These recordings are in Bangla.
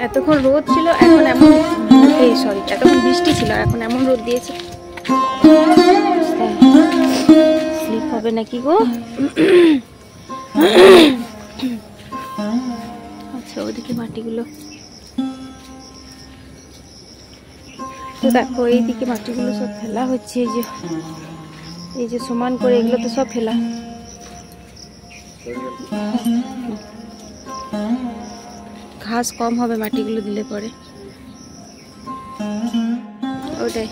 এতক্ষণ রোদ ছিল, এখন এমন এতক্ষণ বৃষ্টি ছিল, এখন এমন রোদ দিয়েছে। স্লিপ হবে নাকি গো? আচ্ছা, ওদিকে মাটিগুলো তো দেখো, এইদিকে মাটিগুলো সব ফেলা হচ্ছে। এই যে সমান করে এগুলো তো সব ফেলা। ঘাস কম হবে মাটিগুলো দিলে পরে, ওটাই।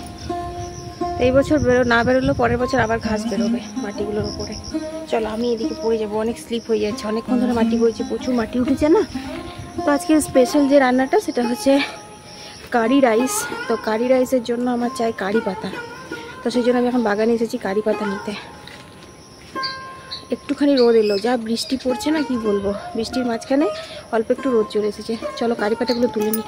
এই বছর না বেরোলেও পরের বছর আবার ঘাস বেরোবে মাটিগুলোর উপরে। চলো, আমি এদিকে পড়ে যাবো, অনেক স্লিপ হয়ে যাচ্ছে, অনেকক্ষণ ধরে মাটি বইছে, প্রচুর মাটি উঠেছে না। তো আজকে স্পেশাল যে রান্নাটা সেটা হচ্ছে কারি রাইস। তো কারি রাইসের জন্য আমার চাই কারি পাতা। তো সেই জন্য আমি এখন বাগানে এসেছি কারি পাতা নিতে। একটুখানি রোদ এলো, যা বৃষ্টি পড়ছে না কি বলবো, বৃষ্টির মাঝখানে অল্প একটু রোদ চলে এসেছে। চলো কারি পাতাগুলো তুলে নিই।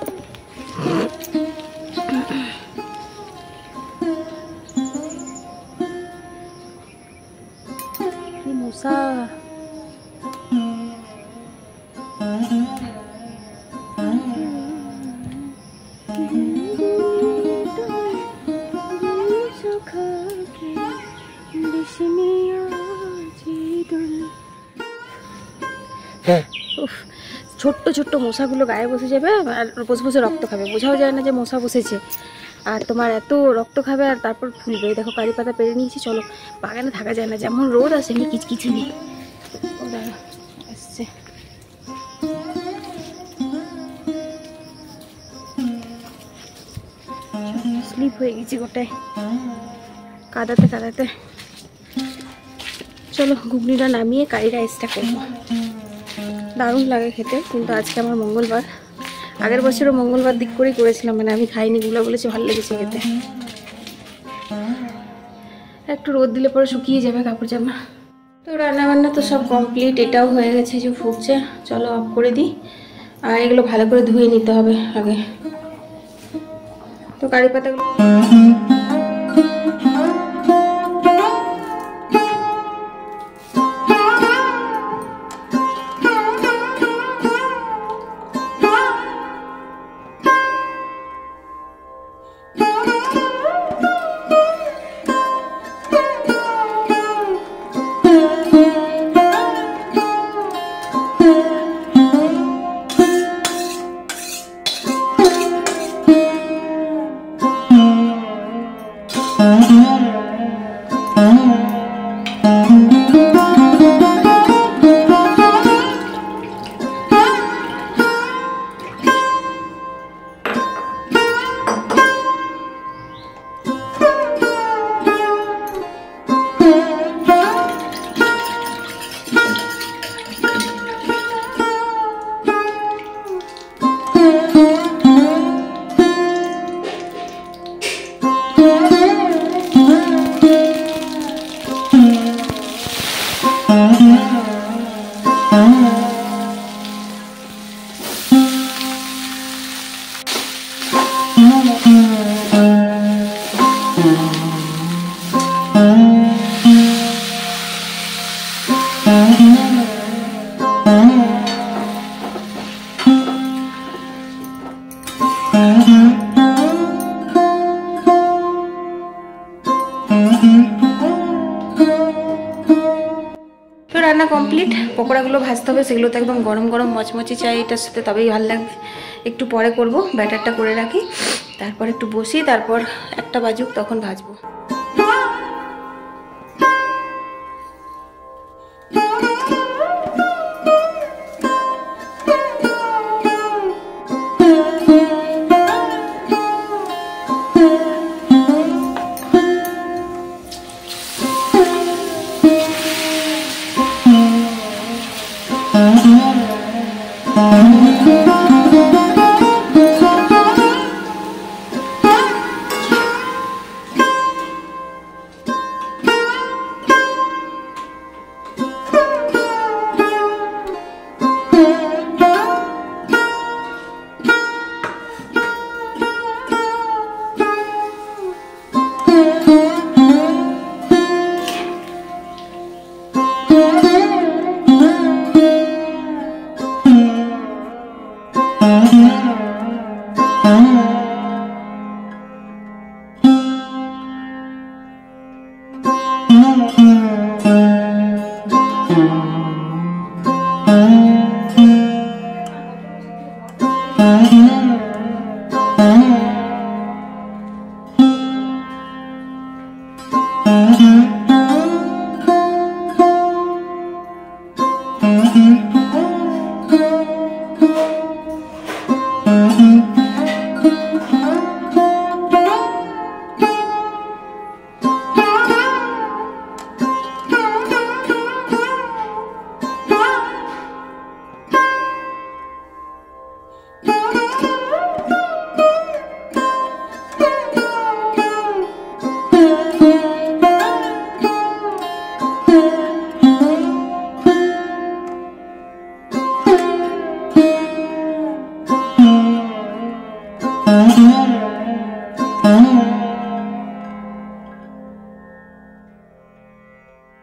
মশা, ছোট্ট ছোট্ট মশাগুলো গায়ে বসে যাবে আর বসে বসে রক্ত খাবে, বোঝাও যায় না যে মশা বসেছে। আর তোমার এত রক্ত খাবে আর তারপর ফুলবে। দেখো কারি পাতা পেরে নিয়েছি। চলো, বাগানে থাকা যায় না, যেমন রোদ আছে এমনি কিচকিচি নেই। আসছে স্লিপ হয়ে গেছি গোটায় কাদাতে কাদাতে। চলো ঘুগনিটা নামিয়ে কারি রাইসটা করবো। দারুণ লাগে খেতে, কিন্তু আজকে আমার মঙ্গলবার। আগের বছরও মঙ্গলবার দিক করেই করেছিলাম, মানে আমি খাইনি, গুলো বলেছি ভালো লেগেছে খেতে। একটু রোদ দিলে পরে শুকিয়ে যাবে কাপড় জামা। তো রান্নাবান্না তো সব কমপ্লিট, এটাও হয়ে গেছে, যে ফুটছে। চলো অফ করে দিই। আর এগুলো ভালো করে ধুয়ে নিতে হবে আগে। তো কারি পাতাগুলো রান্না কমপ্লিট। পকোড়াগুলো ভাজতে হবে, সেগুলো তো একদম গরম গরম মচমচে চাই এটার সাথে, তবেই ভালো লাগবে। একটু পরে করব, ব্যাটারটা করে রাখি, তারপর একটু বসি, তারপর 1টা বাজুক তখন ভাজবো।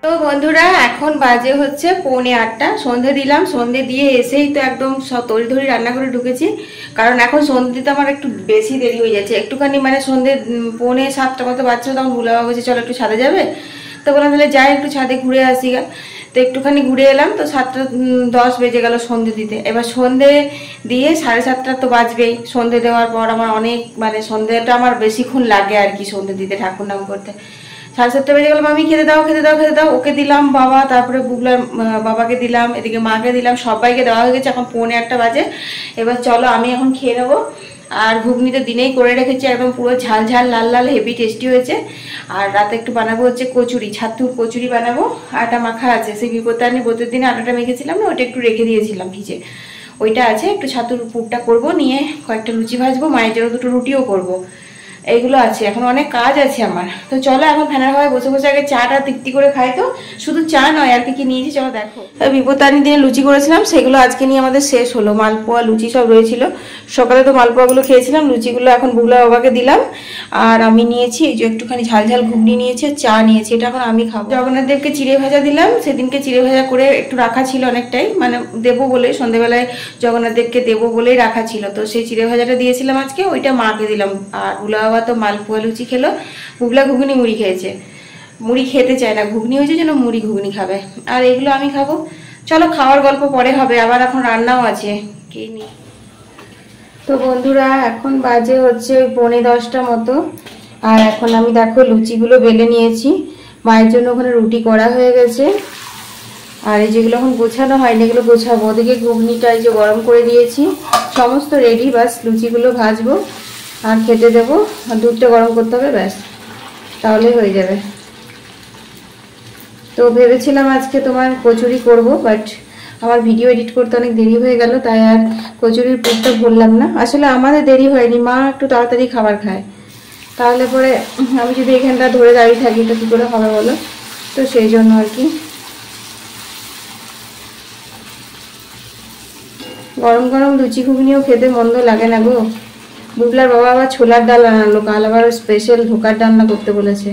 তো বন্ধুরা এখন বাজে হচ্ছে 7:45, সন্ধে দিলাম। সন্ধে দিয়ে এসেই তো একদম তড়ি ধরি রান্না করে ঢুকেছি, কারণ এখন সন্ধে দিতে আমার একটু বেশি দেরি হয়ে যাচ্ছে। একটুখানি মানে সন্ধে 6:45 মতো বাচ্চা, তখন ভুলাবা বলছে চলো একটু ছাদে যাবে, তো বললাম তাহলে যাই একটু ছাদে ঘুরে আসি গা। তো একটুখানি ঘুরে এলাম, তো 7:10 বেজে গেল সন্ধে দিতে। এবার সন্ধে দিয়ে 7:30 তো বাজবেই। সন্ধে দেওয়ার পর আমার অনেক মানে সন্ধেটা আমার বেশিক্ষণ লাগে আর কি সন্ধে দিতে, ঠাকুর নাম করতে। 7:30 বেজে গেল, মামি খেতে দাও খেতে দাও খেতে দাও, ওকে দিলাম, বাবা, তারপরে বুগলার বাবাকে দিলাম, এদিকে মাকে দিলাম, সবাইকে দেওয়া হয়ে গেছে। এখন 7:45 বাজে। এবার চলো আমি এখন খেয়ে নেবো। আর ঘুগনি তো দিনেই করে রেখেছি, একদম পুরো ঝাল ঝাল লাল লাল হেভি টেস্টি হয়েছে। আর রাতে একটু বানাবো হচ্ছে কচুরি, ছাতুর কচুরি বানাবো। আটা মাখা আছে, সেই বিপত্তানি বোতের দিনে আটাটা মেখেছিলাম না, ওটা একটু রেখে দিয়েছিলাম ভিজে, ওইটা আছে। একটু ছাতুর পুরটা করবো, নিয়ে কয়েকটা লুচি ভাজবো, মায়ের জন্য 2টো রুটিও করবো। এইগুলো আছে, এখন অনেক কাজ আছে আমার। তো চলো এখন ফ্যানের হাওয়ায় বসে বসে আগে চাটা তৃপ্তি করে খাই। তো শুধু চা নয়, আর কি নিয়েছি চলো দেখো। বিপত্তানি দিয়ে লুচি করেছিলাম, সেগুলো আজকে নিয়ে আমাদের শেষ হলো। মালপোয়া লুচি সব রয়েছিল, সকালে তো মালপোয়াগুলো খেয়েছিলাম, লুচিগুলো এখন বুগলা বাবাকে দিলাম। আর আমি নিয়েছি এই যে একটুখানি ঝাল ঝাল ঘুগনি নিয়েছি, চা নিয়েছি, এটা এখন আমি খাবো। জগন্নাথ দেবকে চিড়ে ভাজা দিলাম, সেদিনকে চিড়ে ভাজা করে একটু রাখা ছিল অনেকটাই, মানে দেবো বলে সন্ধ্যেবেলায় জগন্নাথ দেবকে দেবো বলেই রাখা ছিল। তো সেই চিড়ে ভাজাটা দিয়েছিলাম আজকে, ওইটা মাকে দিলাম। আর বুগলা বাবা তো মালপোয়া লুচি খেলো, বুগলা ঘুগনি মুড়ি খেয়েছে। মুড়ি খেতে চায় না, ঘুগনি হয়েছে যেন মুড়ি ঘুগনি খাবে, আর এগুলো আমি খাবো। চলো খাওয়ার গল্প পরে হবে, আবার এখন রান্নাও আছে কে নি। তো বন্ধুরা এখন বাজে হচ্ছে 9:45 মতো। আর এখন আমি দেখো লুচিগুলো বেলে নিয়েছি, মায়ের জন্য ওখানে রুটি করা হয়ে গেছে। আর এই যেগুলো এখন গোছানো হয়নি, এগুলো গোছাবো। ওদিকে ঘুগনিটা এই যে গরম করে দিয়েছি, সমস্ত রেডি, বাস লুচিগুলো ভাজবো আর খেতে দেবো। আর দুধটা গরম করতে হবে, ব্যাস তাহলে হয়ে যাবে। তো ভেবেছিলাম আজকে তোমার কচুরি করব, বাট আমার ভিডিও এডিট করতে অনেক দেরি হয়ে গেল, তাই আর কচুরির পুরটা ভরলাম না। আসলে আমাদের দেরি হয়নি, মা একটু তাড়াতাড়ি খাবার খায়, তাহলে পরে আমি যদি এখানটা ধরে দাঁড়িয়ে থাকি তো কী করে হবে বলো। তো সেই জন্য আর কি গরম গরম লুচি ঘুগনিও খেতে মন্দ লাগে না গো। বুগলার বাবা আবার ছোলার ডাল আনালো, কাল আবার স্পেশাল ধোকার ডালনা করতে বলেছে।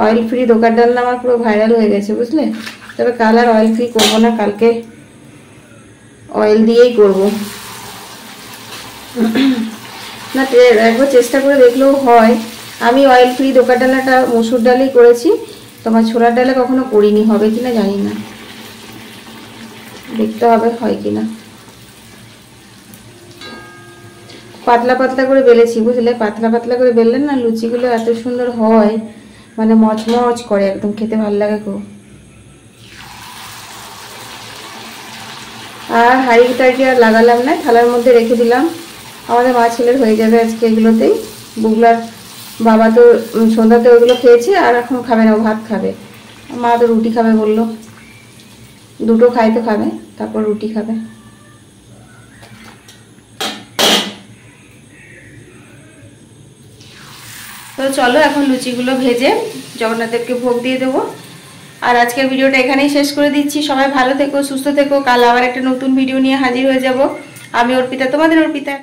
অয়েল ফ্রি ধোকার ডালনা আমার পুরো ভাইরাল হয়ে গেছে বুঝলে। তবে কাল আর অয়েল ফ্রি করবো না, কালকে অয়েল দিয়েই করব। না একবার চেষ্টা করে দেখলেও হয়। আমি অয়েল ফ্রি ধোকার ডালনাটা মসুর ডালেই করেছি, তোমার ছোলার ডালে কখনো করিনি, হবে কিনা জানি না, দেখতে হবে হয় কিনা। পাতলা পাতলা করে বেলেছি বুঝলে, পাতলা পাতলা করে বেললে না লুচিগুলো এত সুন্দর হয়, মানে মচমচ করে একদম, খেতে ভালো লাগে খুব। আর হাঁড়ি টাড়ি আর লাগালাম না, থালার মধ্যে রেখে দিলাম। আমাদের মা ছেলের হয়ে যাবে আজকে এগুলোতেই। বুগলার বাবা তো সন্ধ্যাতে ওইগুলো খেয়েছে, আর এখন খাবে না, ও ভাত খাবে। মা তো রুটি খাবে বললো, দুটো খাইতে খাবে, তারপর রুটি খাবে। তো চলো এখন লুচিগুলো ভেজে জগন্নাথদেবকে ভোগ দিয়ে দেবো। আর আজকের ভিডিওটা এখানেই শেষ করে দিচ্ছি। সবাই ভালো থেকো, সুস্থ থেকো। কাল আবার একটা নতুন ভিডিও নিয়ে হাজির হয়ে যাব। আমি অর্পিতা, তোমাদের অর্পিতা।